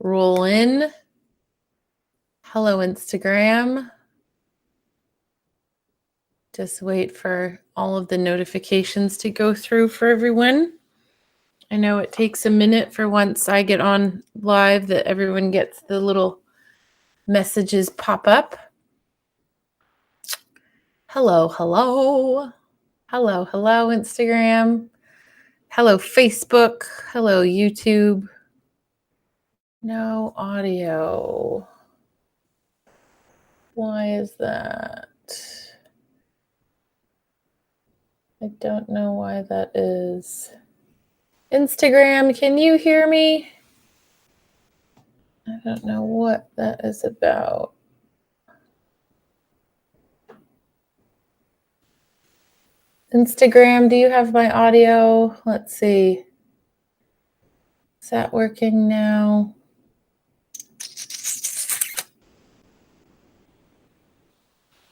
roll in. Hello, Instagram. Just wait for all of the notifications to go through for everyone. I know it takes a minute for once I get on live that everyone gets the little messages pop up. Hello, hello. Hello, hello, Instagram. Hello, Facebook. Hello, YouTube. No audio. Why is that? I don't know why that is. Instagram, can you hear me? I don't know what that is about. Instagram, do you have my audio? Let's see. Is that working now?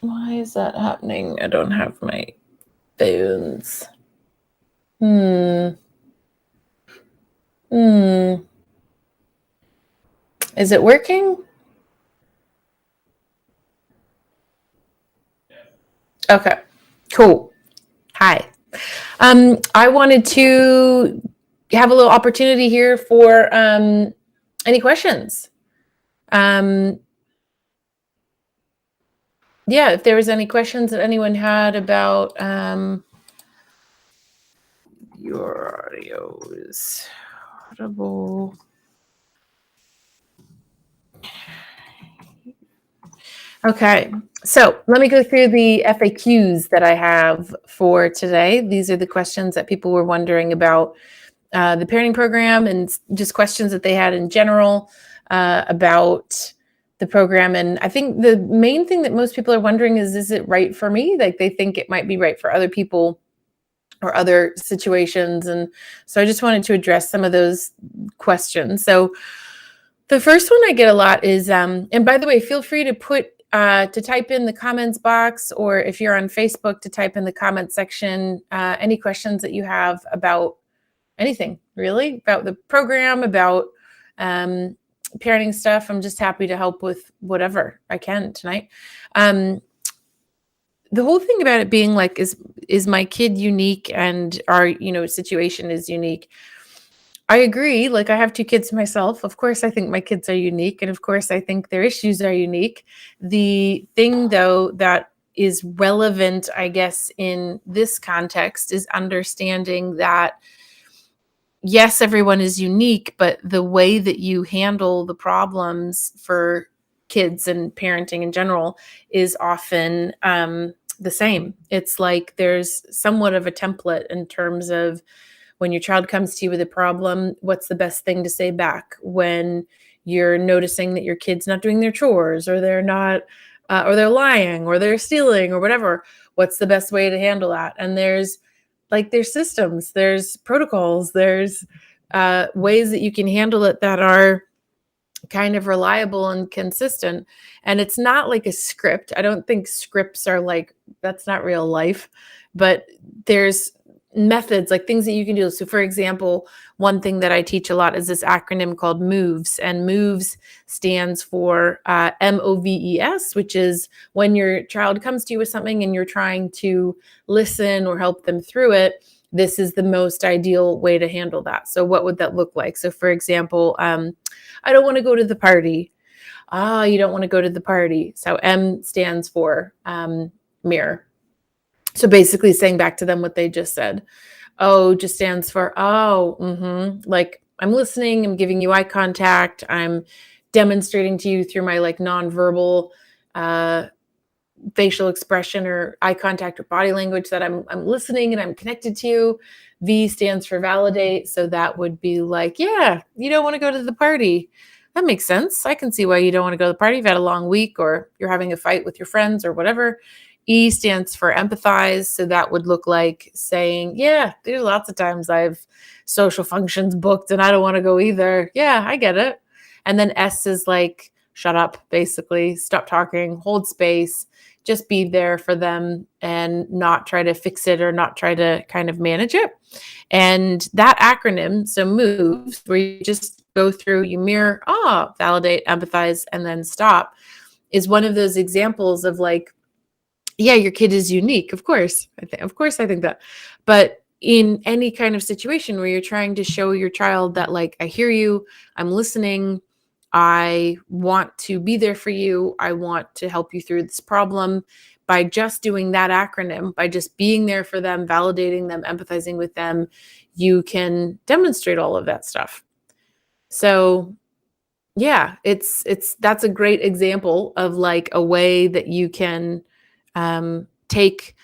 Why is that happening? I don't have my phones. Is it working? Okay, cool. Hi. I wanted to have a little opportunity here for any questions. Yeah, if there was any questions that anyone had about your audio is audible. Okay, so let me go through the FAQs that I have for today. These are the questions that people were wondering about the parenting program and just questions that they had in general about the program. And I think the main thing that most people are wondering is it right for me? Like they think it might be right for other people or other situations. And so I just wanted to address some of those questions. So the first one I get a lot is, and by the way, feel free to to type in the comments box, or if you're on Facebook, to type in the comment section any questions that you have about anything, really, about the program, about parenting stuff. I'm just happy to help with whatever I can tonight. The whole thing about it being like, is my kid unique and our, situation is unique? I agree. Like I have 2 kids myself. Of course, I think my kids are unique. And of course, I think their issues are unique. The thing, though, that is relevant, I guess, in this context is understanding that, yes, everyone is unique, but the way that you handle the problems for kids and parenting in general is often the same. It's like there's somewhat of a template in terms of when your child comes to you with a problem, what's the best thing to say back? When you're noticing that your kid's not doing their chores, or they're not, or they're lying, or they're stealing, or whatever, what's the best way to handle that? And there's systems, there's protocols, there's ways that you can handle it that are kind of reliable and consistent. And it's not like a script. I don't think scripts are like, that's not real life, but there's methods, like things that you can do. So for example, one thing that I teach a lot is this acronym called MOVES, and MOVES stands for MOVES, which is when your child comes to you with something and you're trying to listen or help them through it, this is the most ideal way to handle that. So what would that look like? So for example, I don't want to go to the party. You don't want to go to the party. So M stands for mirror. So basically saying back to them what they just said. O just stands for, like I'm listening, I'm giving you eye contact, I'm demonstrating to you through my like nonverbal facial expression or eye contact or body language that I'm listening and I'm connected to you. V stands for validate. So that would be like, yeah, you don't want to go to the party. That makes sense. I can see why you don't want to go to the party. You've had a long week, or you're having a fight with your friends or whatever. E stands for empathize. So that would look like saying, yeah, there's lots of times I have social functions booked and I don't want to go either. Yeah, I get it. And then S is like, shut up, basically. Stop talking, hold space, just be there for them and not try to fix it or not try to kind of manage it. And that acronym, so MOVES, where you just go through, you mirror, validate, empathize, and then stop, is one of those examples of like, yeah, your kid is unique. Of course. Of course, I think that. But in any kind of situation where you're trying to show your child that, like, I hear you, I'm listening, I want to be there for you, I want to help you through this problem, by just doing that acronym, by just being there for them, validating them, empathizing with them, you can demonstrate all of that stuff. So yeah, that's a great example of like a way that you can take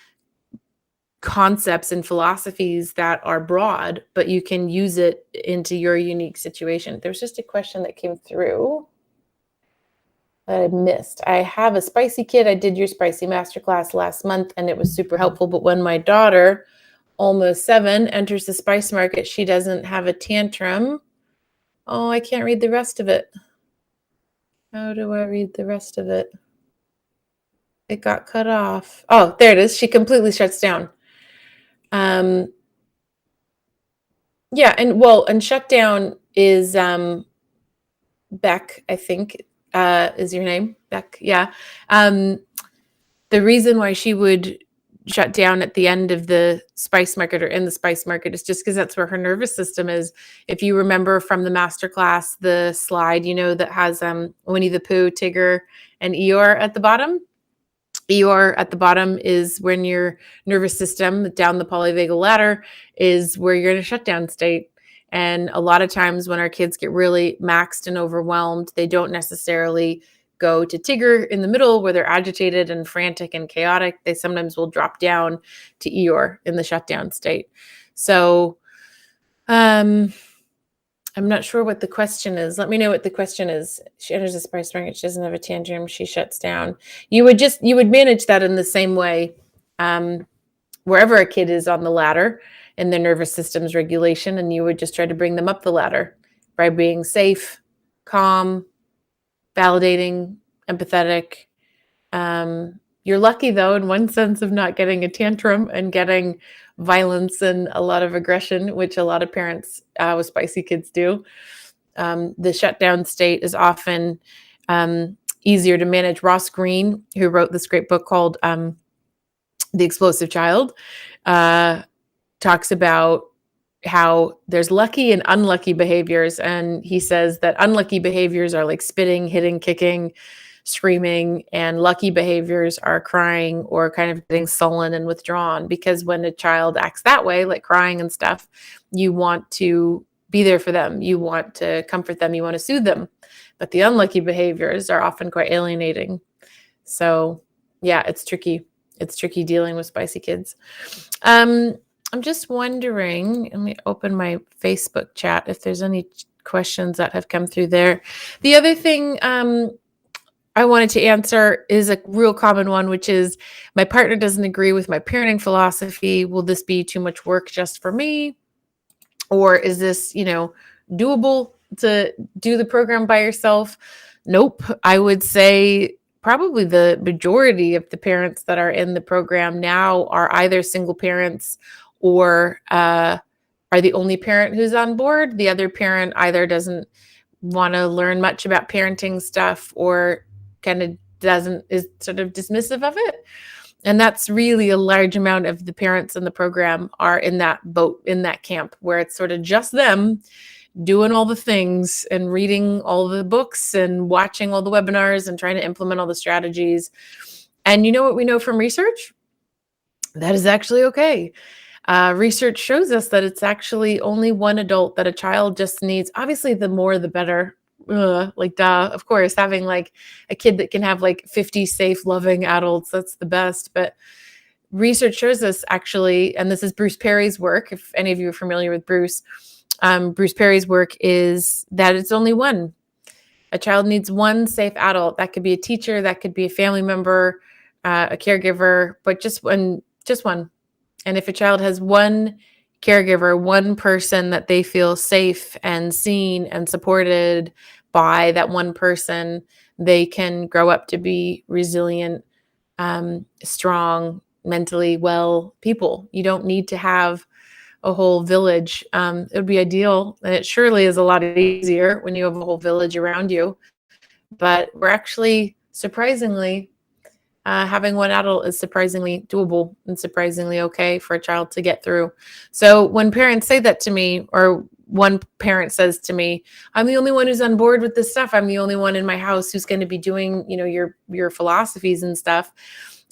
concepts and philosophies that are broad, but you can use it into your unique situation. There's just a question that came through that I missed. I have a spicy kid. I did your spicy masterclass last month and it was super helpful. But when my daughter, almost 7, enters the spice market, she doesn't have a tantrum. Oh, I can't read the rest of it. How do I read the rest of it? It got cut off. Oh, there it is. She completely shuts down. Yeah, and shutdown is Beck, I think, is your name. Beck, yeah. The reason why she would shut down at the end of the spice market or in the spice market is just because that's where her nervous system is. If you remember from the masterclass, the slide, that has Winnie the Pooh, Tigger, and Eeyore at the bottom. Eeyore at the bottom is when your nervous system down the polyvagal ladder is where you're in a shutdown state. And a lot of times when our kids get really maxed and overwhelmed, they don't necessarily go to Tigger in the middle where they're agitated and frantic and chaotic. They sometimes will drop down to Eeyore in the shutdown state. So I'm not sure what the question is. Let me know what the question is. She enters the spice market. She doesn't have a tantrum. She shuts down. You would manage that in the same way, wherever a kid is on the ladder in their nervous system's regulation, and you would just try to bring them up the ladder by being safe, calm, validating, empathetic. You're lucky, though, in one sense, of not getting a tantrum and getting violence and a lot of aggression, which a lot of parents with spicy kids do. The shutdown state is often easier to manage. Ross Greene, who wrote this great book called The Explosive Child, talks about how there's lucky and unlucky behaviors. And he says that unlucky behaviors are like spitting, hitting, kicking, screaming, and lucky behaviors are crying or kind of getting sullen and withdrawn. Because when a child acts that way, like crying and stuff, you want to be there for them. You want to comfort them. You want to soothe them. But the unlucky behaviors are often quite alienating. So yeah, it's tricky. It's tricky dealing with spicy kids. I'm just wondering, let me open my Facebook chat if there's any questions that have come through there. The other thing I wanted to answer is a real common one, which is my partner doesn't agree with my parenting philosophy. Will this be too much work just for me? Or is this, doable to do the program by yourself? Nope. I would say probably the majority of the parents that are in the program now are either single parents or are the only parent who's on board. The other parent either doesn't want to learn much about parenting stuff or kind of is sort of dismissive of it. And that's really a large amount of the parents in the program are in that boat, in that camp, where it's sort of just them doing all the things and reading all the books and watching all the webinars and trying to implement all the strategies. And you know what we know from research? That is actually okay. Research shows us that it's actually only one adult that a child just needs. Obviously, the more, the better. Of course, having like a kid that can have like 50 safe, loving adults, that's the best. But research shows us actually, and this is Bruce Perry's work, if any of you are familiar with Bruce Perry's work, is that it's only one. A child needs one safe adult. That could be a teacher, that could be a family member, a caregiver, but just one. And if a child has one caregiver, one person that they feel safe and seen and supported by, that one person, they can grow up to be resilient, strong, mentally well people. You don't need to have a whole village. It would be ideal, and it surely is a lot easier when you have a whole village around you. But we're actually surprisingly having one adult is surprisingly doable and surprisingly okay for a child to get through. So when parents say that to me, or one parent says to me, "I'm the only one who's on board with this stuff. I'm the only one in my house who's going to be doing, your philosophies and stuff,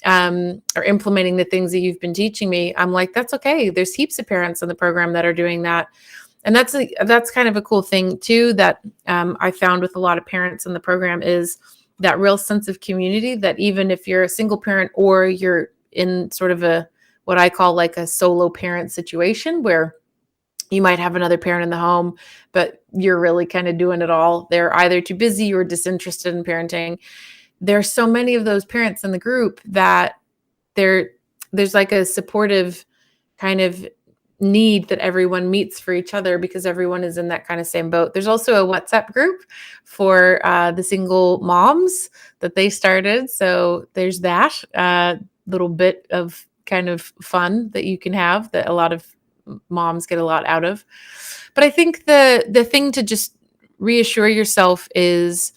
or implementing the things that you've been teaching me." I'm like, "That's okay. There's heaps of parents in the program that are doing that." And that's kind of a cool thing too that I found with a lot of parents in the program is that real sense of community, that even if you're a single parent or you're in sort of a what I call like a solo parent situation where you might have another parent in the home, but you're really kind of doing it all. They're either too busy or disinterested in parenting. There's so many of those parents in the group that there's like a supportive kind of need that everyone meets for each other because everyone is in that kind of same boat. There's also a WhatsApp group for the single moms that they started. So there's that little bit of kind of fun that you can have that a lot of moms get a lot out of. But I think the thing to just reassure yourself is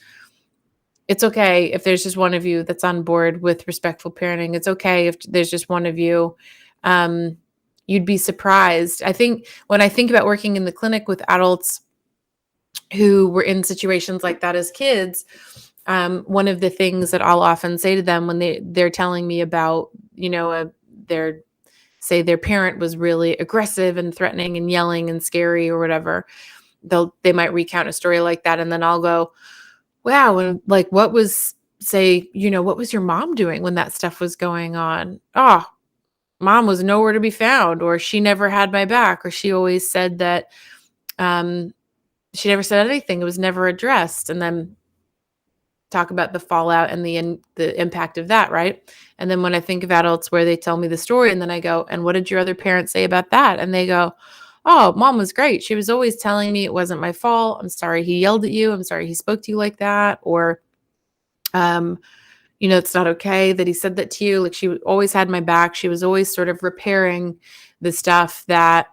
it's okay if there's just one of you that's on board with respectful parenting. It's okay if there's just one of you. You'd be surprised. I think when I think about working in the clinic with adults who were in situations like that as kids, one of the things that I'll often say to them when they're telling me about, say their parent was really aggressive and threatening and yelling and scary or whatever, they might recount a story like that. And then I'll go, wow. And like, what was your mom doing when that stuff was going on? Oh, mom was nowhere to be found, or she never had my back, or she always said that she never said anything. It was never addressed. And then talk about the fallout and the impact of that, right? And then when I think of adults where they tell me the story and then I go, and what did your other parents say about that? And they go, oh, mom was great. She was always telling me it wasn't my fault. I'm sorry he yelled at you. I'm sorry he spoke to you like that. Or, it's not okay that he said that to you. Like, she always had my back. She was always sort of repairing the stuff that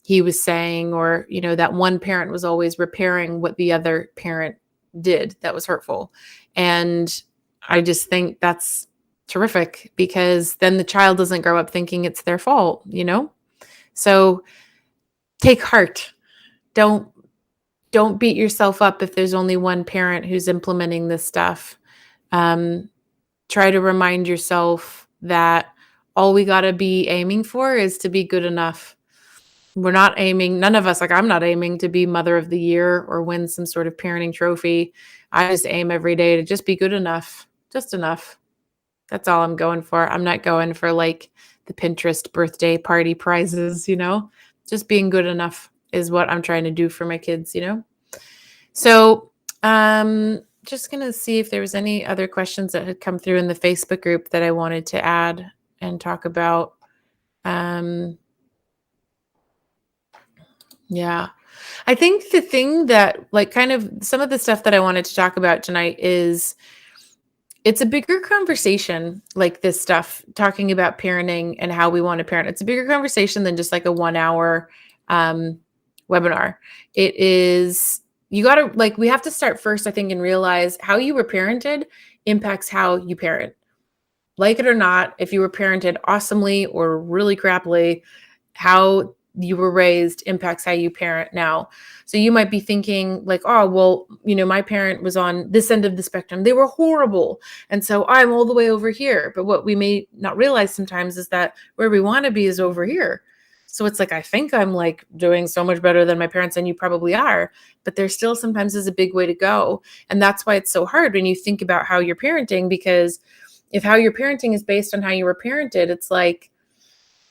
he was saying, or, that one parent was always repairing what the other parent did that was hurtful. And I just think that's terrific, because then the child doesn't grow up thinking it's their fault, So take heart. Don't beat yourself up if there's only one parent who's implementing this stuff. Try to remind yourself that all we got to be aiming for is to be good enough. We're not aiming, none of us, like I'm not aiming to be mother of the year or win some sort of parenting trophy. I just aim every day to just be good enough, just enough. That's all I'm going for. I'm not going for like the Pinterest birthday party prizes, just being good enough is what I'm trying to do for my kids, So, just going to see if there was any other questions that had come through in the Facebook group that I wanted to add and talk about. Yeah. I think the thing that like kind of some of the stuff that I wanted to talk about tonight is it's a bigger conversation, like this stuff, talking about parenting and how we want to parent. It's a bigger conversation than just like a 1 hour webinar. It is, you got to like, we have to start first, I think, and realize how you were parented impacts how you parent. Like it or not, if you were parented awesomely or really crappily, how you were raised impacts how you parent now. So you might be thinking like, oh, well, my parent was on this end of the spectrum. They were horrible. And so I'm all the way over here. But what we may not realize sometimes is that where we want to be is over here. So it's like, I think I'm like doing so much better than my parents, and you probably are, but there still sometimes is a big way to go. And that's why it's so hard when you think about how you're parenting, because if how you're parenting is based on how you were parented, it's like,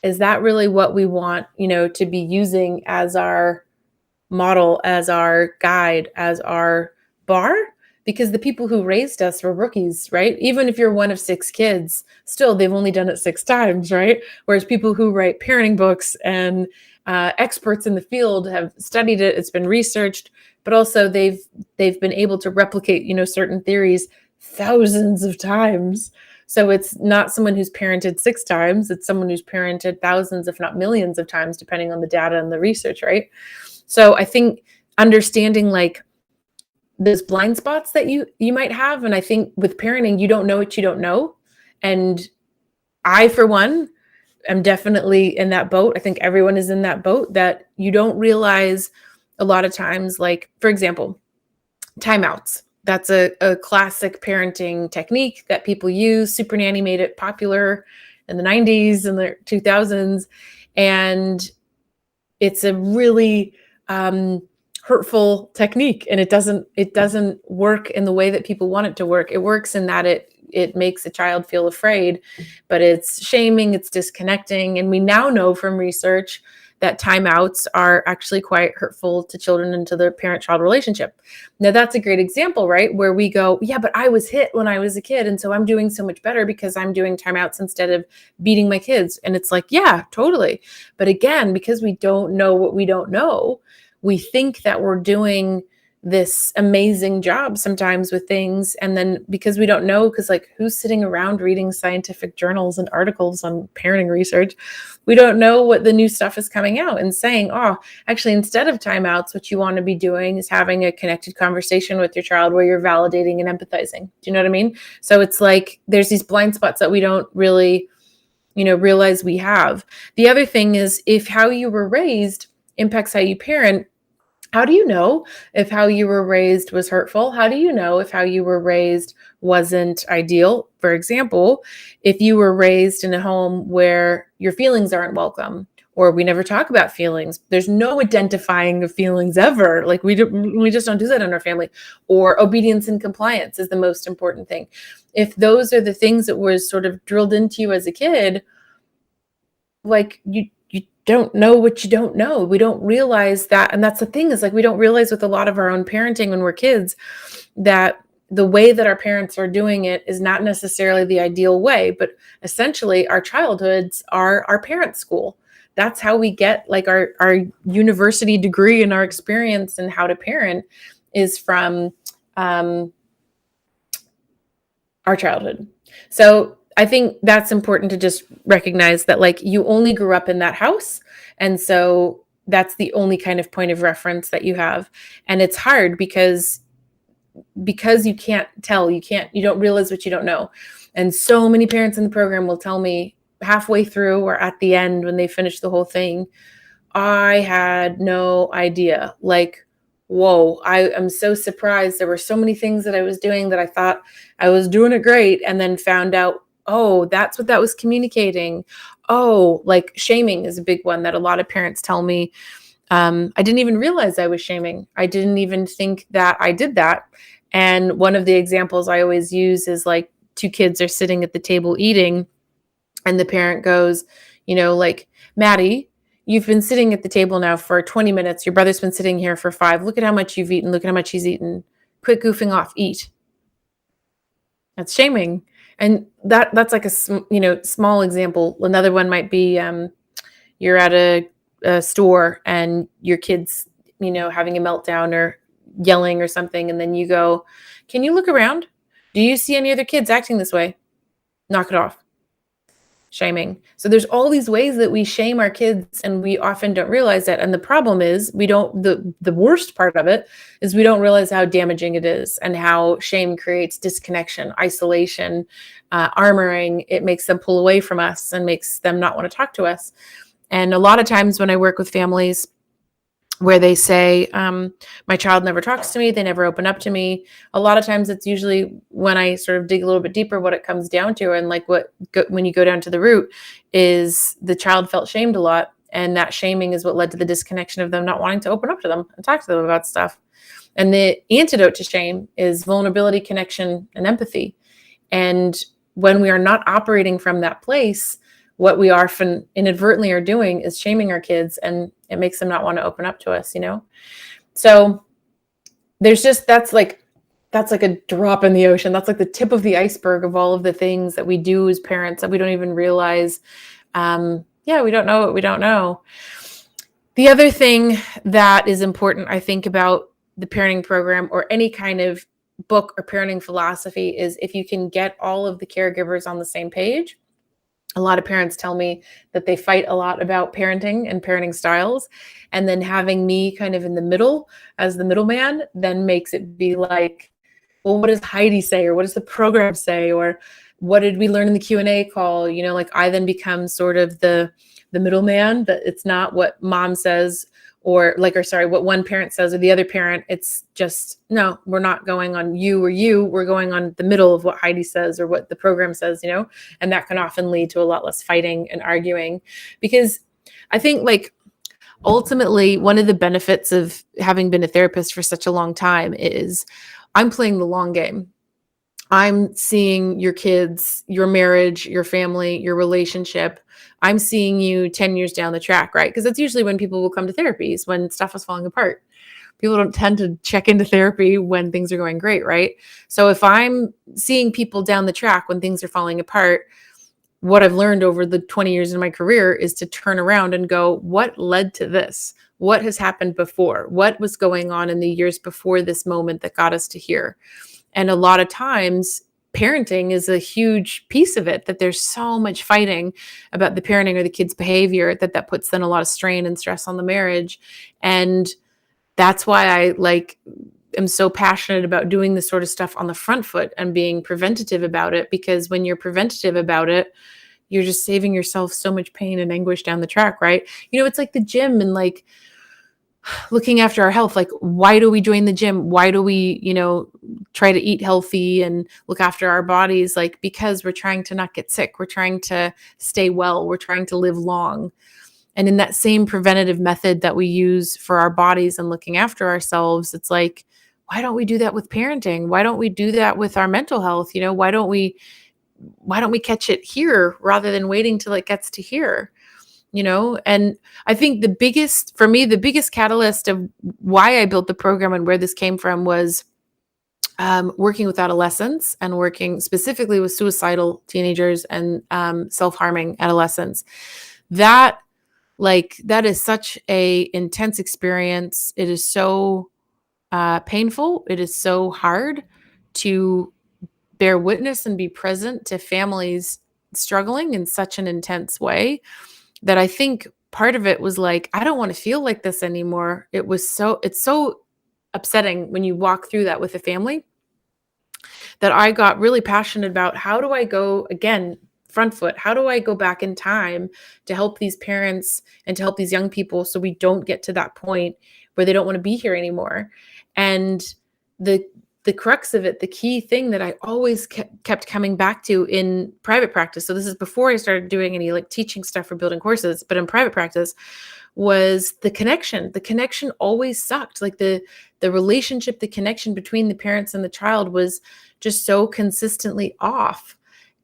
is that really what we want, to be using as our model, as our guide, as our bar? Because the people who raised us were rookies, right? Even if you're one of 6 kids, still they've only done it 6 times, right? Whereas people who write parenting books and experts in the field have studied it, it's been researched, but also they've been able to replicate, certain theories thousands of times. So it's not someone who's parented 6 times, it's someone who's parented thousands, if not millions of times, depending on the data and the research, right? So I think understanding like those blind spots that you might have, and I think with parenting, you don't know what you don't know. And I, for one, am definitely in that boat. I think everyone is in that boat, that you don't realize a lot of times, like, for example, timeouts. That's a classic parenting technique that people use. Super Nanny made it popular in the 90s and the 2000s. And it's a really hurtful technique, and it doesn't work in the way that people want it to work. It works in that it makes a child feel afraid, but it's shaming, it's disconnecting. And we now know from research that timeouts are actually quite hurtful to children and to their parent-child relationship. Now, that's a great example, right? Where we go, yeah, but I was hit when I was a kid, and so I'm doing so much better because I'm doing timeouts instead of beating my kids. And it's like, yeah, totally. But again, because we don't know what we don't know, we think that we're doing this amazing job sometimes with things. And then because we don't know, because like who's sitting around reading scientific journals and articles on parenting research, we don't know what the new stuff is coming out and saying, oh, actually, instead of timeouts, what you want to be doing is having a connected conversation with your child where you're validating and empathizing. Do you know what I mean? So it's like there's these blind spots that we don't really, realize we have. The other thing is, if how you were raised impacts how you parent, how do you know if how you were raised was hurtful? How do you know if how you were raised wasn't ideal? For example, if you were raised in a home where your feelings aren't welcome, or we never talk about feelings, there's no identifying of feelings ever. Like we just don't do that in our family. Or obedience and compliance is the most important thing. If those are the things that were sort of drilled into you as a kid, like you don't know what you don't know. We don't realize that. And that's the thing, is like, we don't realize with a lot of our own parenting when we're kids, that the way that our parents are doing it is not necessarily the ideal way, but essentially our childhoods are our parents' school. That's how we get like our university degree, and our experience in how to parent is from our childhood. So I think that's important to just recognize that, like, you only grew up in that house. And so that's the only kind of point of reference that you have. And it's hard because you can't tell, you don't realize what you don't know. And so many parents in the program will tell me halfway through or at the end when they finish the whole thing, I had no idea. Like, whoa, I am so surprised. There were so many things that I was doing that I thought I was doing it great, and then found out, oh, that's what that was communicating. Oh, like shaming is a big one that a lot of parents tell me. I didn't even realize I was shaming. I didn't even think that I did that. And one of the examples I always use is like, two kids are sitting at the table eating, and the parent goes, like, Maddie, you've been sitting at the table now for 20 minutes. Your brother's been sitting here for 5. Look at how much you've eaten. Look at how much he's eaten. Quit goofing off. Eat. That's shaming. And that's like a small example. Another one might be you're at a store and your kid's having a meltdown or yelling or something, and then you go, can you look around? Do you see any other kids acting this way? Knock it off. Shaming. So there's all these ways that we shame our kids, and we often don't realize that. And the problem is the worst part of it is we don't realize how damaging it is, and how shame creates disconnection, isolation, armoring. It makes them pull away from us and makes them not want to talk to us. And a lot of times when I work with families where they say, my child never talks to me, they never open up to me, a lot of times it's usually, when I sort of dig a little bit deeper, what it comes down to, and like when you go down to the root, is the child felt shamed a lot, and that shaming is what led to the disconnection of them not wanting to open up to them and talk to them about stuff. And the antidote to shame is vulnerability, connection, and empathy. And when we are not operating from that place, what we often inadvertently are doing is shaming our kids, and it makes them not want to open up to us, So there's just, that's like a drop in the ocean. That's like the tip of the iceberg of all of the things that we do as parents that we don't even realize. We don't know what we don't know. The other thing that is important, I think, about the parenting program, or any kind of book or parenting philosophy is if you can get all of the caregivers on the same page. A lot of parents tell me that they fight a lot about parenting and parenting styles. And then having me kind of in the middle as the middleman then makes it be like, well, what does Heidi say? Or what does the program say? Or what did we learn in the Q&A call? Like I then become sort of the middleman, that it's not what mom says or what one parent says or the other parent. It's just, no, we're not going on you or you, we're going on the middle of what Heidi says or what the program says, and that can often lead to a lot less fighting and arguing. Because I think like ultimately one of the benefits of having been a therapist for such a long time is I'm playing the long game. I'm seeing your kids, your marriage, your family, your relationship. I'm seeing you 10 years down the track, right? Because that's usually when people will come to therapies, when stuff is falling apart. People don't tend to check into therapy when things are going great, right? So if I'm seeing people down the track when things are falling apart, what I've learned over the 20 years in my career is to turn around and go, what led to this? What has happened before? What was going on in the years before this moment that got us to here? And a lot of times parenting is a huge piece of it, that there's so much fighting about the parenting or the kid's behavior that puts then a lot of strain and stress on the marriage. And that's why I am so passionate about doing this sort of stuff on the front foot and being preventative about it, because when you're preventative about it, you're just saving yourself so much pain and anguish down the track, right? It's like the gym and like looking after our health. Like, why do we join the gym? Why do we, try to eat healthy and look after our bodies? Like, because we're trying to not get sick. We're trying to stay well. We're trying to live long. And in that same preventative method that we use for our bodies and looking after ourselves, it's like, why don't we do that with parenting? Why don't we do that with our mental health? Why don't we catch it here rather than waiting till it gets to here? And I think the biggest catalyst of why I built the program and where this came from was working with adolescents and working specifically with suicidal teenagers and self-harming adolescents. That is such a intense experience. It is so painful. It is so hard to bear witness and be present to families struggling in such an intense way, that I think part of it was like, I don't want to feel like this anymore. It's so upsetting when you walk through that with a family, that I got really passionate about, how do I go, again, front foot, how do I go back in time to help these parents and to help these young people so we don't get to that point where they don't want to be here anymore. And the crux of it, the key thing that I always kept coming back to in private practice, so this is before I started doing any like teaching stuff or building courses, but in private practice, was the connection. The connection always sucked. Like the relationship, the connection between the parents and the child was just so consistently off.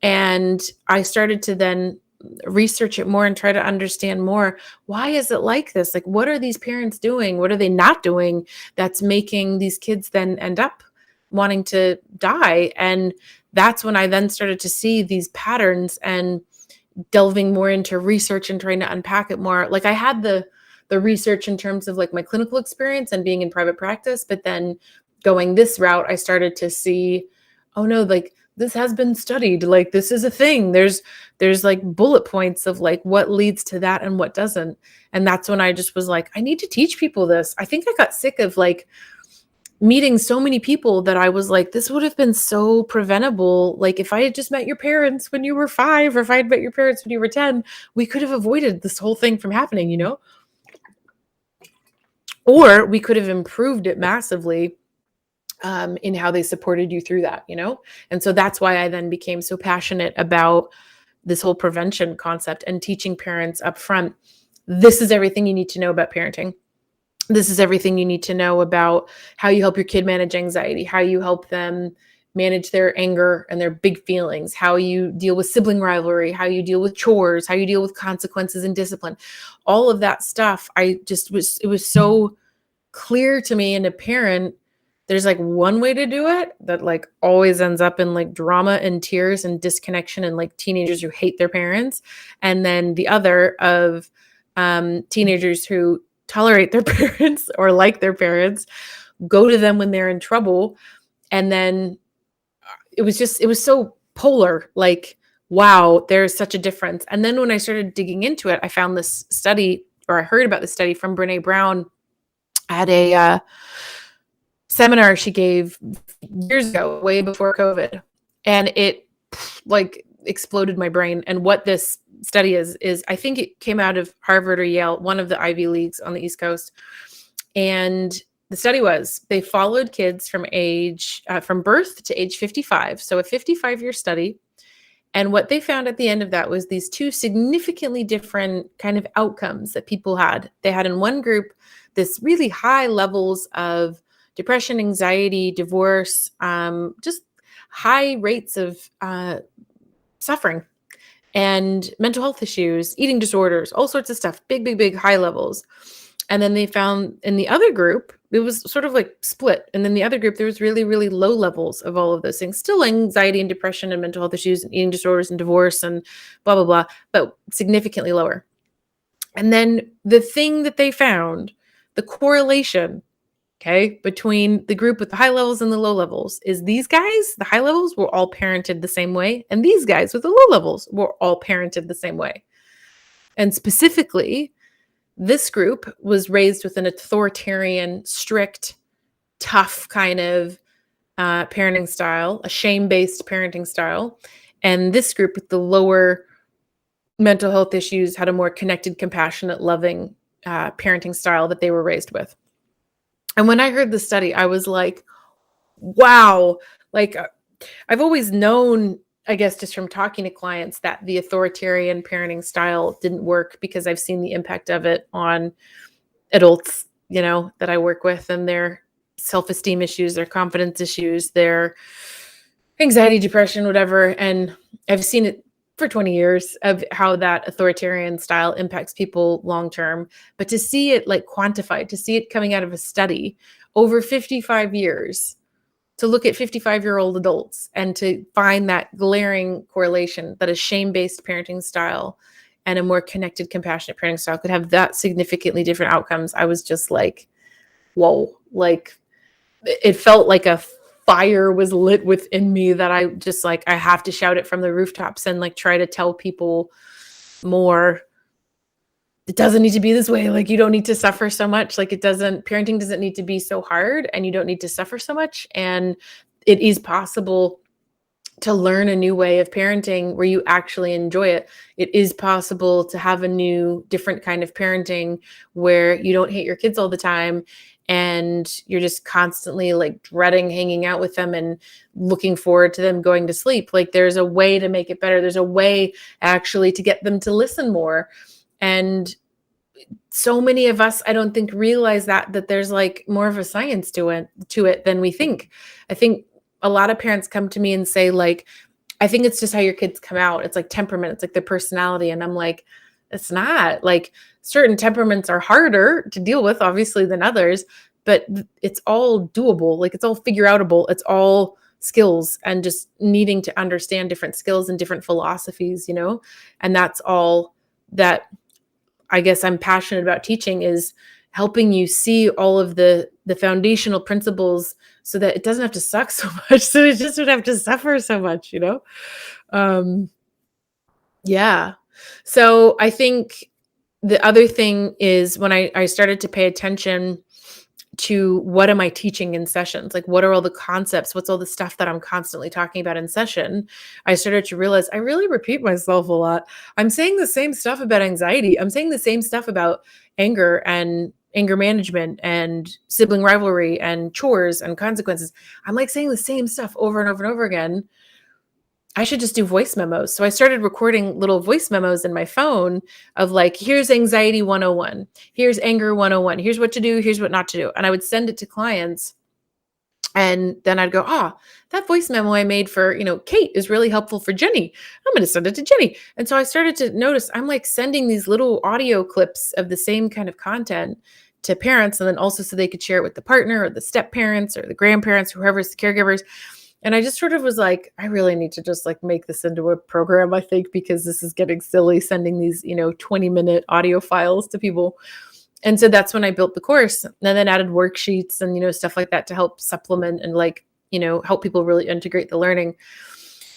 And I started to then research it more and try to understand more. Why is it like this? Like, what are these parents doing? What are they not doing that's making these kids then end up wanting to die? And that's when I then started to see these patterns and delving more into research and trying to unpack it more. Like, I had the research in terms of like my clinical experience and being in private practice, but then going this route, I started to see, oh no, like this has been studied. Like, this is a thing. There's like bullet points of like what leads to that and what doesn't. And that's when I just was like, I need to teach people this. I think I got sick of like meeting so many people that I was like, this would have been so preventable. Like, if I had just met your parents when you were 5, or if I had met your parents when you were 10, we could have avoided this whole thing from happening, Or we could have improved it massively in how they supported you through that, And so that's why I then became so passionate about this whole prevention concept and teaching parents up front, this is everything you need to know about parenting. This is everything you need to know about how you help your kid manage anxiety, how you help them manage their anger and their big feelings, how you deal with sibling rivalry, how you deal with chores, how you deal with consequences and discipline. All of that stuff, it was so clear to me and apparent. There's like one way to do it that like always ends up in like drama and tears and disconnection and like teenagers who hate their parents. And then the other of teenagers who tolerate their parents or like their parents, go to them when they're in trouble And then it was so polar, like, wow, there's such a difference. And then when I started digging into it, I found this study, or I heard about this study from Brene Brown at a seminar she gave years ago, way before COVID. And it like exploded my brain. And what this study is I think it came out of Harvard or Yale, one of the Ivy Leagues on the East Coast. And the study was they followed kids from birth to age 55. So a 55-year study. And what they found at the end of that was these two significantly different kind of outcomes that people had. They had in one group this really high levels of depression, anxiety, divorce, just high rates of suffering and mental health issues, eating disorders, all sorts of stuff, big, big, big high levels. And then they found in the other group, it was sort of like split. And then the other group, there was really, really low levels of all of those things. Still anxiety and depression and mental health issues and eating disorders and divorce and blah, blah, blah, but significantly lower. And then the thing that they found, the correlation, okay, between the group with the high levels and the low levels is these guys, the high levels, were all parented the same way. And these guys with the low levels were all parented the same way. And specifically, this group was raised with an authoritarian, strict, tough kind of parenting style, a shame-based parenting style. And this group with the lower mental health issues had a more connected, compassionate, loving parenting style that they were raised with. And when I heard the study, I was like, wow, like I've always known, I guess, just from talking to clients that the authoritarian parenting style didn't work because I've seen the impact of it on adults, that I work with and their self-esteem issues, their confidence issues, their anxiety, depression, whatever. And I've seen it for 20 years of how that authoritarian style impacts people long-term, but to see it like quantified, to see it coming out of a study over 55 years, to look at 55-year-old adults and to find that glaring correlation that a shame-based parenting style and a more connected, compassionate parenting style could have that significantly different outcomes. I was just like, whoa, like it felt like a fire was lit within me that I just like, I have to shout it from the rooftops and like try to tell people more. It doesn't need to be this way. Like, you don't need to suffer so much. Like, parenting doesn't need to be so hard and you don't need to suffer so much. And it is possible to learn a new way of parenting where you actually enjoy it. It is possible to have a new, different kind of parenting where you don't hate your kids all the time and you're just constantly like dreading hanging out with them and looking forward to them going to sleep. Like, there's a way to make it better. There's a way actually to get them to listen more. And so many of us, I don't think, realize that there's like more of a science to it than we think. I think a lot of parents come to me and say like, I think it's just how your kids come out. It's like temperament. It's like their personality. And I'm like, it's not. Like, certain temperaments are harder to deal with, obviously, than others, but it's all doable. Like, it's all figure outable. It's all skills and just needing to understand different skills and different philosophies, and that's all that I guess I'm passionate about teaching, is helping you see all of the foundational principles so that it doesn't have to suck so much. So it just would have to suffer so much, Yeah. So I think the other thing is when I started to pay attention to what am I teaching in sessions? Like, what are all the concepts? What's all the stuff that I'm constantly talking about in session? I started to realize I really repeat myself a lot. I'm saying the same stuff about anxiety. I'm saying the same stuff about anger and anger management and sibling rivalry and chores and consequences. I'm like saying the same stuff over and over and over again. I should just do voice memos. So I started recording little voice memos in my phone of like, here's anxiety 101, here's anger 101, here's what to do, here's what not to do. And I would send it to clients. And then I'd go, that voice memo I made for, Kate is really helpful for Jenny. I'm going to send it to Jenny. And so I started to notice I'm like sending these little audio clips of the same kind of content to parents. And then also so they could share it with the partner or the step parents or the grandparents, whoever's the caregivers. And I just sort of was like, I really need to just like make this into a program, I think, because this is getting silly sending these, 20-minute audio files to people. And so that's when I built the course and then added worksheets and, stuff like that to help supplement and like help people really integrate the learning.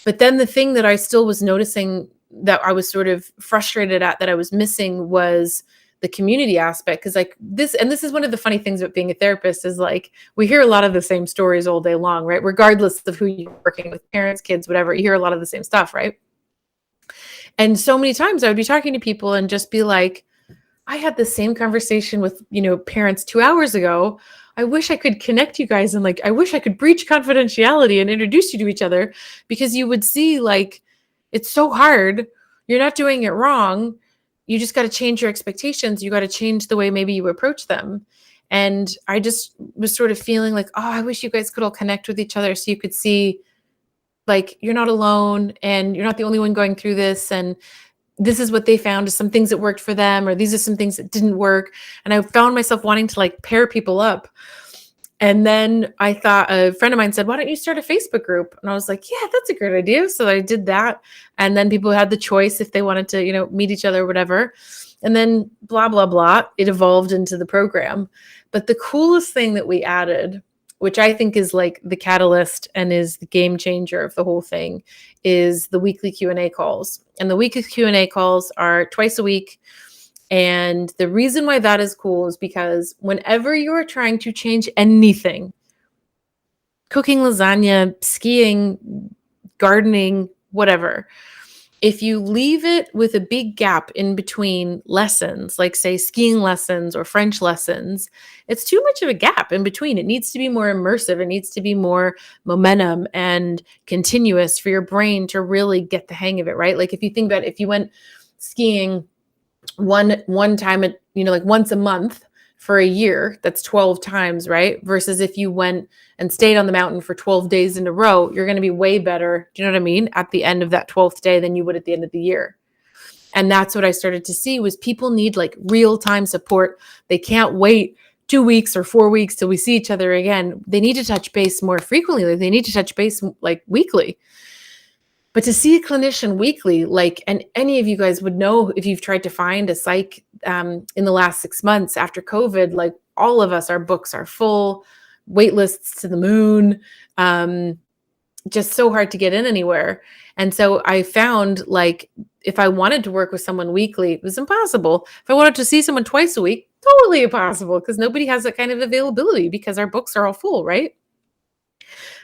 But then the thing that I still was noticing that I was sort of frustrated at that I was missing was the community aspect. Cause like this is one of the funny things about being a therapist is like, we hear a lot of the same stories all day long, right? Regardless of who you're working with, parents, kids, whatever, you hear a lot of the same stuff, right? And so many times I would be talking to people and just be like, I had the same conversation with, parents 2 hours ago. I wish I could connect you guys and like, I wish I could breach confidentiality and introduce you to each other because you would see like, it's so hard. You're not doing it wrong. You just got to change your expectations. You got to change the way maybe you approach them. And I just was sort of feeling like, oh, I wish you guys could all connect with each other so you could see like you're not alone and you're not the only one going through this. And this is what they found is some things that worked for them, or these are some things that didn't work. And I found myself wanting to like pair people up. And then I thought a friend of mine said, why don't you start a Facebook group? And I was like, yeah, that's a great idea. So I did that. And then people had the choice if they wanted to, meet each other or whatever. And then blah, blah, blah, it evolved into the program. But the coolest thing that we added, which I think is like the catalyst and is the game changer of the whole thing, is the weekly Q&A calls. And the weekly Q&A calls are twice a week. And the reason why that is cool is because whenever you're trying to change anything, cooking lasagna, skiing, gardening, whatever, if you leave it with a big gap in between lessons, like say skiing lessons or French lessons, it's too much of a gap in between. It needs to be more immersive. It needs to be more momentum and continuous for your brain to really get the hang of it, right? Like if you think about it, if you went skiing one time at, like once a month for a year, that's 12 times, right? Versus if you went and stayed on the mountain for 12 days in a row, you're going to be way better. Do you know what I mean? At the end of that 12th day than you would at the end of the year. And that's what I started to see was people need like real-time support. They can't wait 2 weeks or 4 weeks till we see each other again. They need to touch base more frequently. Like they need to touch base like weekly. But to see a clinician weekly, like, and any of you guys would know if you've tried to find a psych in the last 6 months after COVID, like all of us, our books are full, wait lists to the moon, just so hard to get in anywhere. And so I found like if I wanted to work with someone weekly, it was impossible. If I wanted to see someone twice a week, totally impossible because nobody has that kind of availability because our books are all full, right?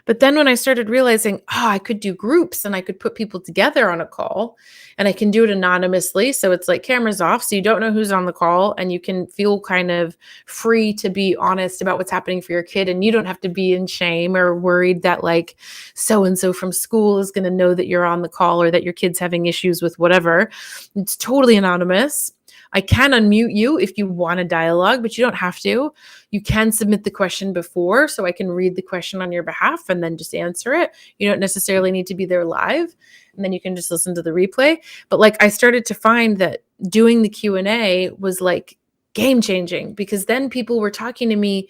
But then when I started realizing, I could do groups and I could put people together on a call and I can do it anonymously. So it's like cameras off. So you don't know who's on the call and you can feel kind of free to be honest about what's happening for your kid. And you don't have to be in shame or worried that like so-and-so from school is going to know that you're on the call or that your kid's having issues with whatever. It's totally anonymous. I can unmute you if you want a dialogue, but you don't have to. You can submit the question before, so I can read the question on your behalf and then just answer it. You don't necessarily need to be there live, and then you can just listen to the replay. But like I started to find that doing the Q&A was like game changing because then people were talking to me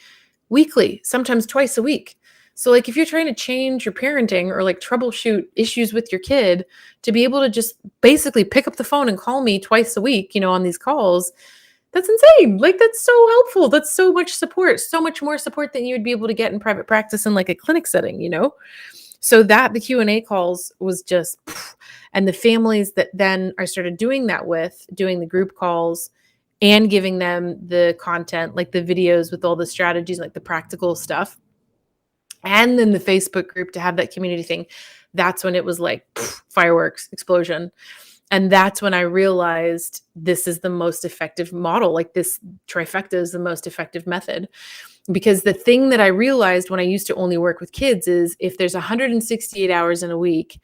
weekly, sometimes twice a week. So like if you're trying to change your parenting or like troubleshoot issues with your kid, to be able to just basically pick up the phone and call me twice a week, on these calls, that's insane. Like that's so helpful. That's so much support, so much more support than you would be able to get in private practice in like a clinic setting, So that the Q&A calls was just, and the families that then I started doing that with, doing the group calls and giving them the content, like the videos with all the strategies, like the practical stuff. And then the Facebook group to have that community thing. That's when it was like fireworks, explosion. And that's when I realized this is the most effective model. Like this trifecta is the most effective method. Because the thing that I realized when I used to only work with kids is if there's 168 hours in a week,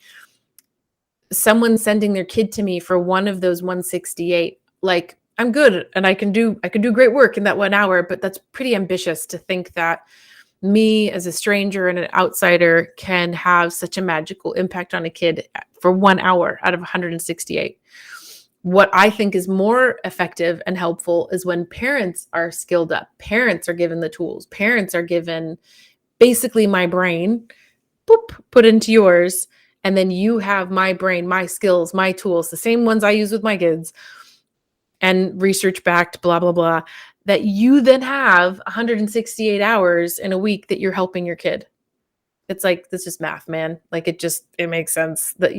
someone sending their kid to me for one of those 168, like I'm good and I can do great work in that 1 hour, but that's pretty ambitious to think that me as a stranger and an outsider can have such a magical impact on a kid for 1 hour out of 168. What I think is more effective and helpful is when parents are skilled up, parents are given the tools, parents are given basically my brain, boop, put into yours. And then you have my brain, my skills, my tools, the same ones I use with my kids and research backed, blah, blah, blah, that you then have 168 hours in a week that you're helping your kid. It's like, this is math, man. Like it makes sense that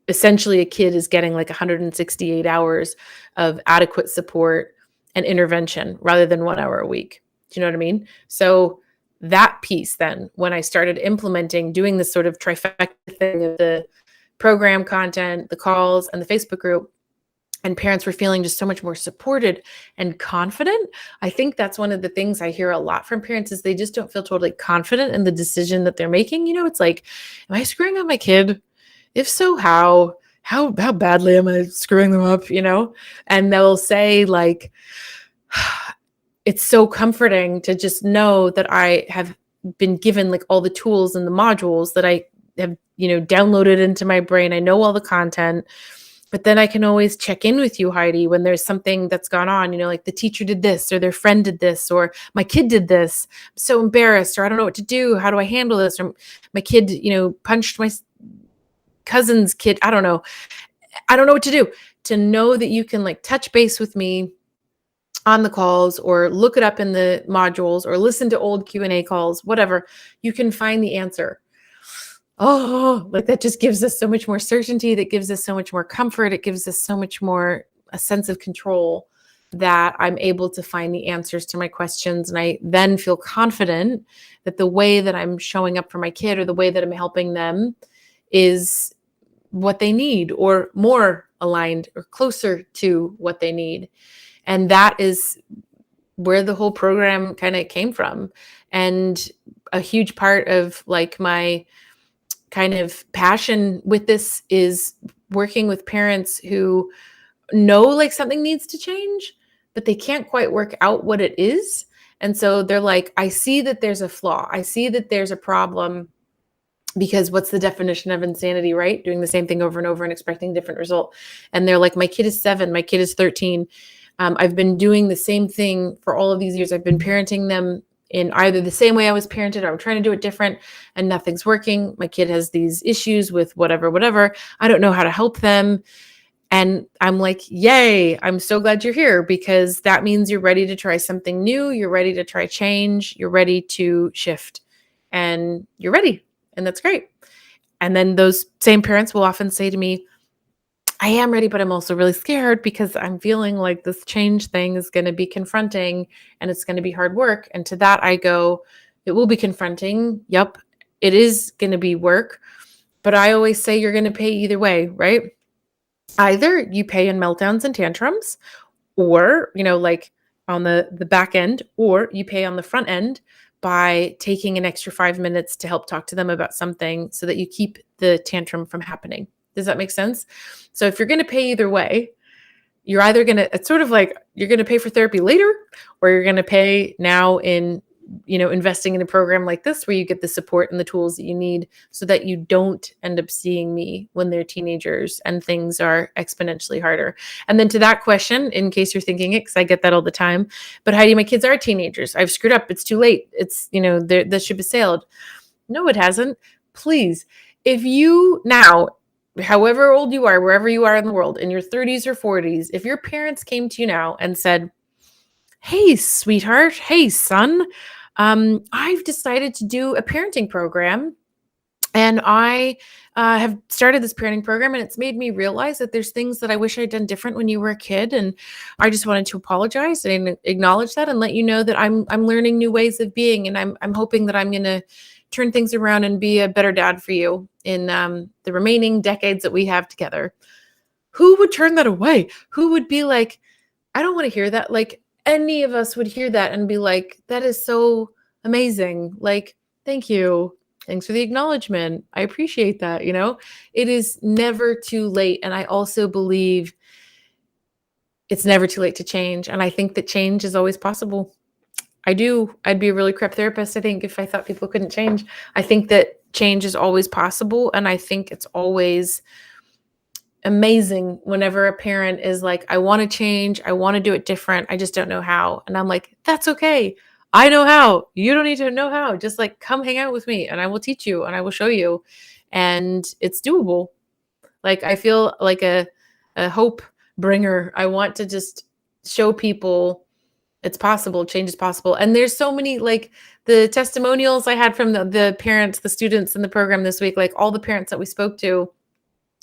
essentially a kid is getting like 168 hours of adequate support and intervention rather than 1 hour a week. Do you know what I mean? So that piece, then when I started implementing, doing this sort of trifecta thing of the program content, the calls, and the Facebook group, and parents were feeling just so much more supported and confident. I think that's one of the things I hear a lot from parents is they just don't feel totally confident in the decision that they're making. It's like, am I screwing up my kid? If so, how badly am I screwing them up? And they'll say like, it's so comforting to just know that I have been given like all the tools and the modules that I have, downloaded into my brain. I know all the content, but then I can always check in with you, Heidi, when there's something that's gone on, like the teacher did this or their friend did this or my kid did this. I'm so embarrassed, or I don't know what to do. How do I handle this? Or my kid, punched my cousin's kid. I don't know what to do. To know that you can like touch base with me on the calls or look it up in the modules or listen to old Q&A calls, whatever, you can find the answer. Oh, like that just gives us so much more certainty. That gives us so much more comfort. It gives us so much more a sense of control that I'm able to find the answers to my questions. And I then feel confident that the way that I'm showing up for my kid or the way that I'm helping them is what they need or more aligned or closer to what they need. And that is where the whole program kind of came from. And a huge part of like my kind of passion with this is working with parents who know like something needs to change, but they can't quite work out what it is. And so they're like, I see that there's a flaw. I see that there's a problem, because what's the definition of insanity, right? Doing the same thing over and over and expecting a different result. And they're like, my kid is 7, my kid is 13. I've been doing the same thing for all of these years. I've been parenting them in either the same way I was parented, or I'm trying to do it different and nothing's working. My kid has these issues with whatever. I don't know how to help them. And I'm like, yay, I'm so glad you're here, because that means you're ready to try something new. You're ready to try change. You're ready to shift, and you're ready. And that's great. And then those same parents will often say to me, I am ready, but I'm also really scared because I'm feeling like this change thing is going to be confronting and it's going to be hard work. And to that I go, it will be confronting. Yep, it is going to be work. But I always say you're going to pay either way, right? Either you pay in meltdowns and tantrums, or, like on the back end, or you pay on the front end by taking an extra 5 minutes to help talk to them about something so that you keep the tantrum from happening. Does that make sense? So if you're going to pay either way, you're either going to, it's sort of like you're going to pay for therapy later, or you're going to pay now in, investing in a program like this where you get the support and the tools that you need so that you don't end up seeing me when they're teenagers and things are exponentially harder. And then to that question, in case you're thinking it, because I get that all the time, but Heidi, my kids are teenagers. I've screwed up. It's too late. It's, the ship has sailed. No, it hasn't. Please, if you now, however old you are, wherever you are in the world, in your 30s or 40s, if your parents came to you now and said, hey, sweetheart, hey, son, I've decided to do a parenting program, and I have started this parenting program, and it's made me realize that there's things that I wish I'd done different when you were a kid, and I just wanted to apologize and acknowledge that and let you know that I'm learning new ways of being, and I'm hoping that I'm going to turn things around and be a better dad for you in the remaining decades that we have together. Who would turn that away? Who would be like, I don't want to hear that? Like, any of us would hear that and be like, that is so amazing. Like, thank you. Thanks for the acknowledgement. I appreciate that. It is never too late. And I also believe it's never too late to change. And I think that change is always possible. I do. I'd be a really crap therapist, I think, if I thought people couldn't change. I think that change is always possible. And I think it's always amazing whenever a parent is like, I want to change. I want to do it different. I just don't know how. And I'm like, that's okay. I know how. You don't need to know how. Just like come hang out with me and I will teach you and I will show you. And it's doable. Like I feel like a hope bringer. I want to just show people It's possible. Change is possible. And there's so many, like, the testimonials I had from the parents, the students in the program this week, like all the parents that we spoke to,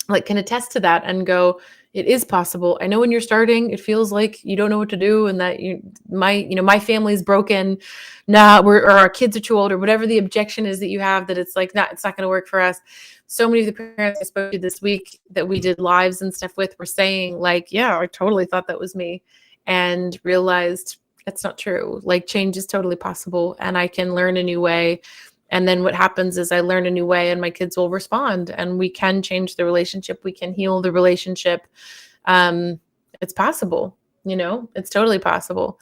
like, can attest to that and go, it is possible. I know when you're starting, it feels like you don't know what to do and that my family's broken. Nah, or our kids are too old, or whatever the objection is that you have, that it's like, it's not going to work for us. So many of the parents I spoke to this week that we did lives and stuff with were saying, like, yeah, I totally thought that was me, and realized that's not true. Like, change is totally possible, and I can learn a new way. And then what happens is I learn a new way and my kids will respond, and we can change the relationship. We can heal the relationship. It's possible, it's totally possible.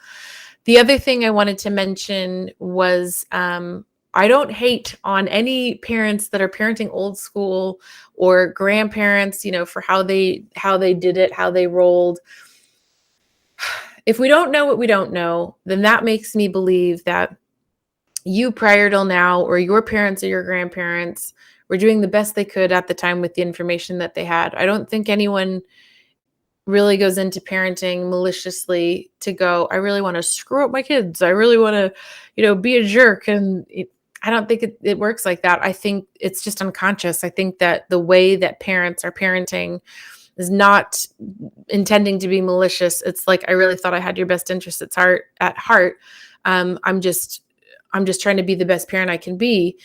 The other thing I wanted to mention was, I don't hate on any parents that are parenting old school, or grandparents, for how they did it, how they rolled. If we don't know what we don't know, then that makes me believe that you prior till now, or your parents or your grandparents, were doing the best they could at the time with the information that they had. I don't think anyone really goes into parenting maliciously to go, I really want to screw up my kids. I really want to, be a jerk. And I don't think it works like that. I think it's just unconscious. I think that the way that parents are parenting is not intending to be malicious. It's like, I really thought I had your best interest at heart. I'm just trying to be the best parent I can be.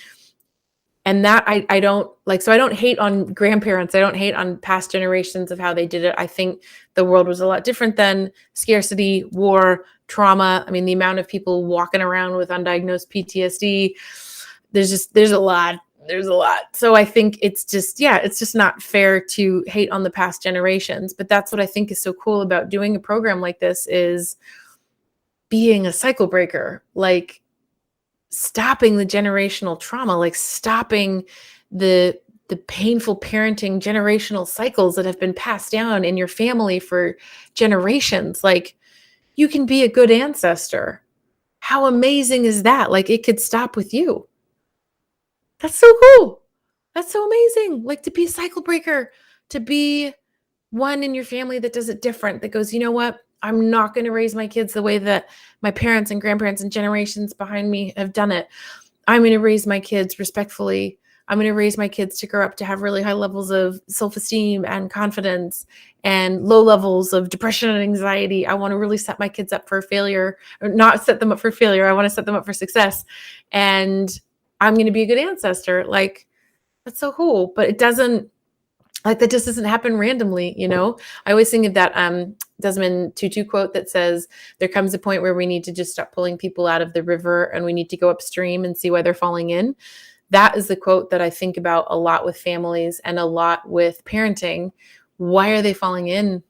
And that I don't like, so I don't hate on grandparents. I don't hate on past generations of how they did it. I think the world was a lot different then. Scarcity, war, trauma. I mean, the amount of people walking around with undiagnosed PTSD, there's a lot. So I think it's just not fair to hate on the past generations. But that's what I think is so cool about doing a program like this, is being a cycle breaker, like stopping the generational trauma, like stopping the painful parenting generational cycles that have been passed down in your family for generations. Like, you can be a good ancestor. How amazing is that? Like, it could stop with you. That's so cool. That's so amazing. Like, to be a cycle breaker, to be one in your family that does it different, that goes, you know what? I'm not going to raise my kids the way that my parents and grandparents and generations behind me have done it. I'm going to raise my kids respectfully. I'm going to raise my kids to grow up to have really high levels of self-esteem and confidence, and low levels of depression and anxiety. I want to really set my kids up for failure, or not set them up for failure. I want to set them up for success. And I'm going to be a good ancestor. Like, that's so cool. But it doesn't, like, that just doesn't happen randomly, I always think of that Desmond Tutu quote that says, there comes a point where we need to just stop pulling people out of the river, and we need to go upstream and see why they're falling in. That is the quote that I think about a lot with families and a lot with parenting. Why are they falling in?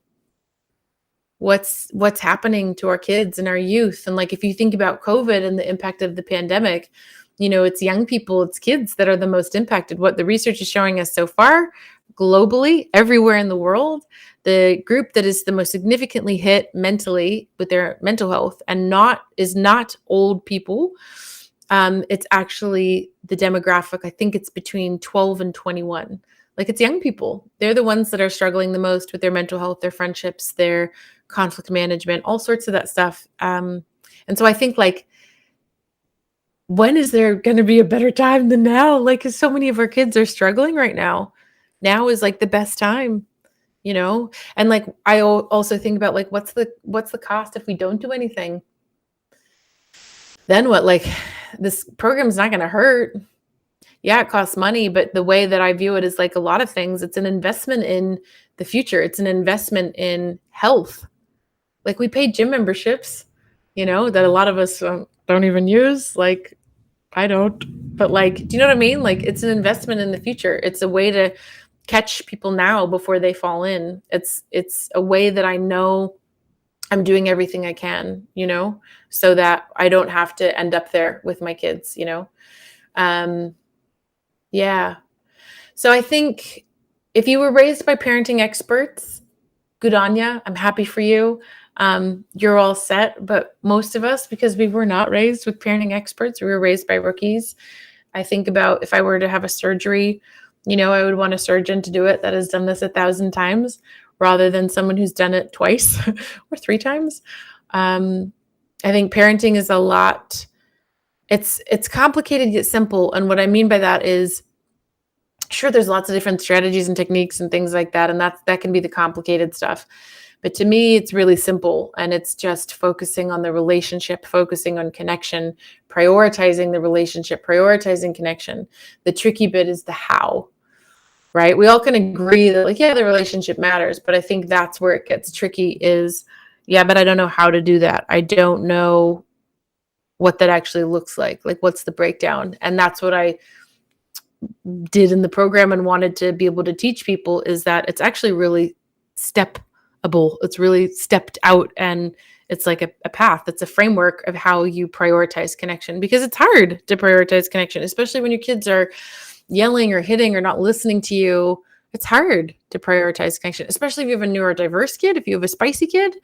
What's happening to our kids and our youth? And, like, if you think about COVID and the impact of the pandemic, it's young people, it's kids that are the most impacted. What the research is showing us so far, globally, everywhere in the world, the group that is the most significantly hit mentally with their mental health is not old people. It's actually the demographic. I think it's between 12 and 21. Like, it's young people. They're the ones that are struggling the most with their mental health, their friendships, their conflict management, all sorts of that stuff. And so I think, like, when is there going to be a better time than now? Like, 'cause so many of our kids are struggling right now. Now is, like, the best time, And, like, I also think about, like, what's the cost if we don't do anything? Then what? Like, this program's not going to hurt. Yeah, it costs money, but the way that I view it is, like a lot of things, it's an investment in the future. It's an investment in health. Like, we pay gym memberships, that a lot of us don't even use. Like, I don't, but, like, do you know what I mean? Like, it's an investment in the future. It's a way to catch people now before they fall in. It's a way that I know I'm doing everything I can, so that I don't have to end up there with my kids, Yeah. So I think if you were raised by parenting experts, good on ya. I'm happy for you. You're all set. But most of us, because we were not raised with parenting experts, we were raised by rookies. I think about, if I were to have a surgery, I would want a surgeon to do it that has done this 1,000 times, rather than someone who's done it twice or 3 times. I think parenting is a lot. It's complicated yet simple. And what I mean by that is, sure, there's lots of different strategies and techniques and things like that, and that can be the complicated stuff. But to me, it's really simple, and it's just focusing on the relationship, focusing on connection, prioritizing the relationship, prioritizing connection. The tricky bit is the how, right? We all can agree that, like, yeah, the relationship matters, but I think that's where it gets tricky is, yeah, but I don't know how to do that. I don't know what that actually looks like. Like, what's the breakdown? And that's what I did in the program and wanted to be able to teach people, is that it's actually really stepable. It's really stepped out, and it's like a path. It's a framework of how you prioritize connection, because it's hard to prioritize connection, especially when your kids are yelling or hitting or not listening to you. It's hard to prioritize connection, especially if you have a neurodiverse kid. If you have a spicy kid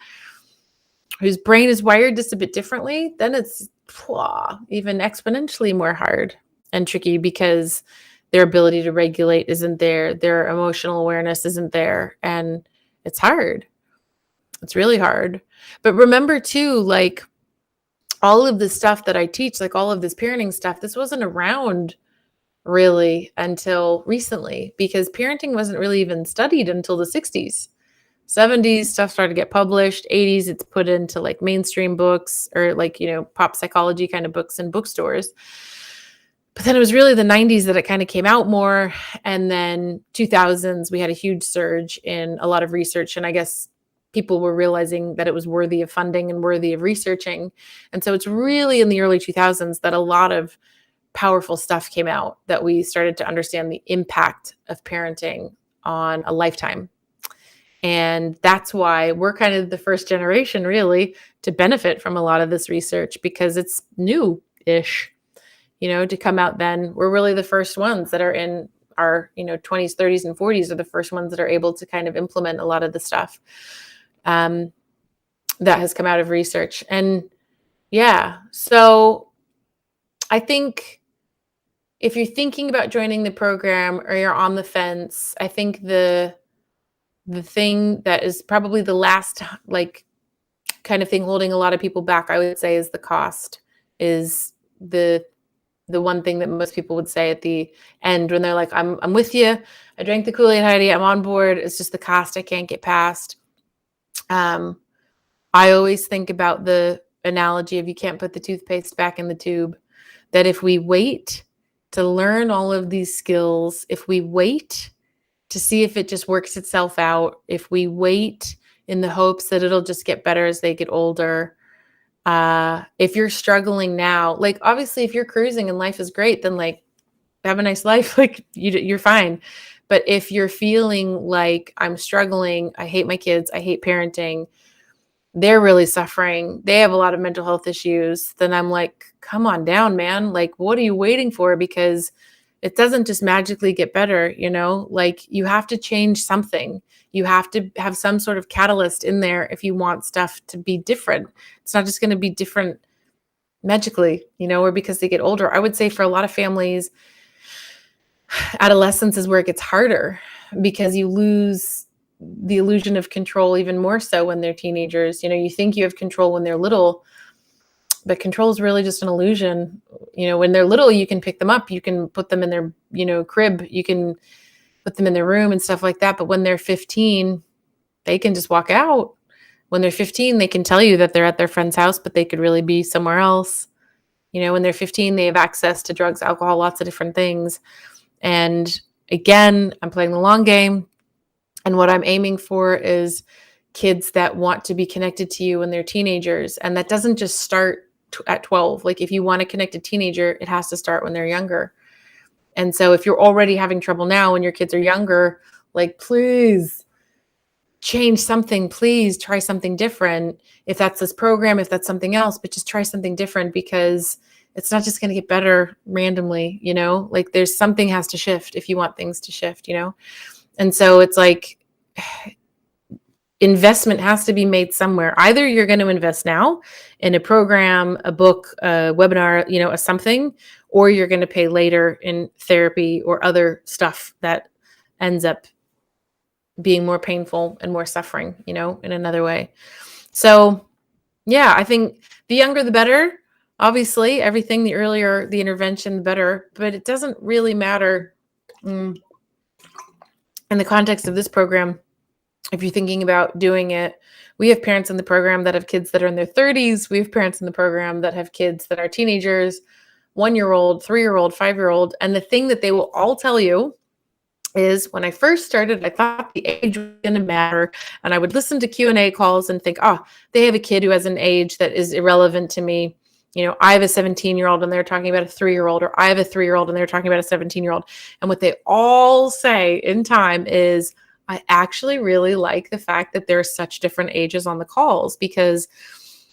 whose brain is wired just a bit differently, then it's even exponentially more hard and tricky, because their ability to regulate isn't there, their emotional awareness isn't there, and it's hard. It's really hard. But remember too, like, all of the stuff that I teach, like all of this parenting stuff, this wasn't around really until recently, because parenting wasn't really even studied until the 60s. 70s stuff started to get published. 80s it's put into like mainstream books, or like, pop psychology kind of books in bookstores. But then it was really the 90s that it kind of came out more. And then 2000s, we had a huge surge in a lot of research. And I guess people were realizing that it was worthy of funding and worthy of researching. And so it's really in the early 2000s that a lot of powerful stuff came out, that we started to understand the impact of parenting on a lifetime. And that's why we're kind of the first generation really to benefit from a lot of this research, because it's new-ish. To come out then. We're really the first ones that are in our, 20s, 30s, and 40s are the first ones that are able to kind of implement a lot of the stuff that has come out of research. And yeah, so I think if you're thinking about joining the program or you're on the fence, I think the thing that is probably the last, like, kind of thing holding a lot of people back, I would say, is the cost, is the one thing that most people would say at the end when they're like, I'm with you. I drank the Kool-Aid, Heidi. I'm on board. It's just the cost I can't get past. I always think about the analogy of, you can't put the toothpaste back in the tube, that if we wait to learn all of these skills, if we wait to see if it just works itself out, if we wait in the hopes that it'll just get better as they get older, if you're struggling now, like, obviously if you're cruising and life is great, then like, have a nice life, like you're fine. But if you're feeling like, I'm struggling, I hate my kids, I hate parenting, they're really suffering, they have a lot of mental health issues, then I'm like, come on down, man. Like, what are you waiting for? Because it doesn't just magically get better, like, you have to change something. You have to have some sort of catalyst in there if you want stuff to be different. It's not just going to be different magically, or because they get older. I would say for a lot of families, adolescence is where it gets harder, because you lose the illusion of control even more so when they're teenagers. You think you have control when they're little, but control is really just an illusion. When they're little, you can pick them up, you can put them in their, crib, you can put them in their room and stuff like that. But when they're 15, they can just walk out. When they're 15, they can tell you that they're at their friend's house, but they could really be somewhere else. When they're 15, they have access to drugs, alcohol, lots of different things. And again, I'm playing the long game. And what I'm aiming for is kids that want to be connected to you when they're teenagers. And that doesn't just start at 12. Like, if you want to connect a teenager, it has to start when they're younger. And so if you're already having trouble now when your kids are younger, like, please change something. Please try something different. If that's this program, if that's something else, but just try something different, because it's not just going to get better randomly, like, there's something has to shift if you want things to shift, And so it's like, investment has to be made somewhere. Either you're going to invest now in a program, a book, a webinar, a something, or you're going to pay later in therapy or other stuff that ends up being more painful and more suffering, in another way. So Yeah, I think the younger the better. Obviously, everything the earlier the intervention, the better, but it doesn't really matter mm, in the context of this program. If you're thinking about doing it, we have parents in the program that have kids that are in their 30s. We have parents in the program that have kids that are teenagers, 1 year old, 3 year old, 5 year old. And the thing that they will all tell you is when I first started, I thought the age was going to matter. And I would listen to Q&A calls and think, oh, they have a kid who has an age that is irrelevant to me. I have a 17-year-old and they're talking about a 3 year old, or I have a 3 year old and they're talking about a 17-year-old. And what they all say in time is, I actually really like the fact that there are such different ages on the calls, because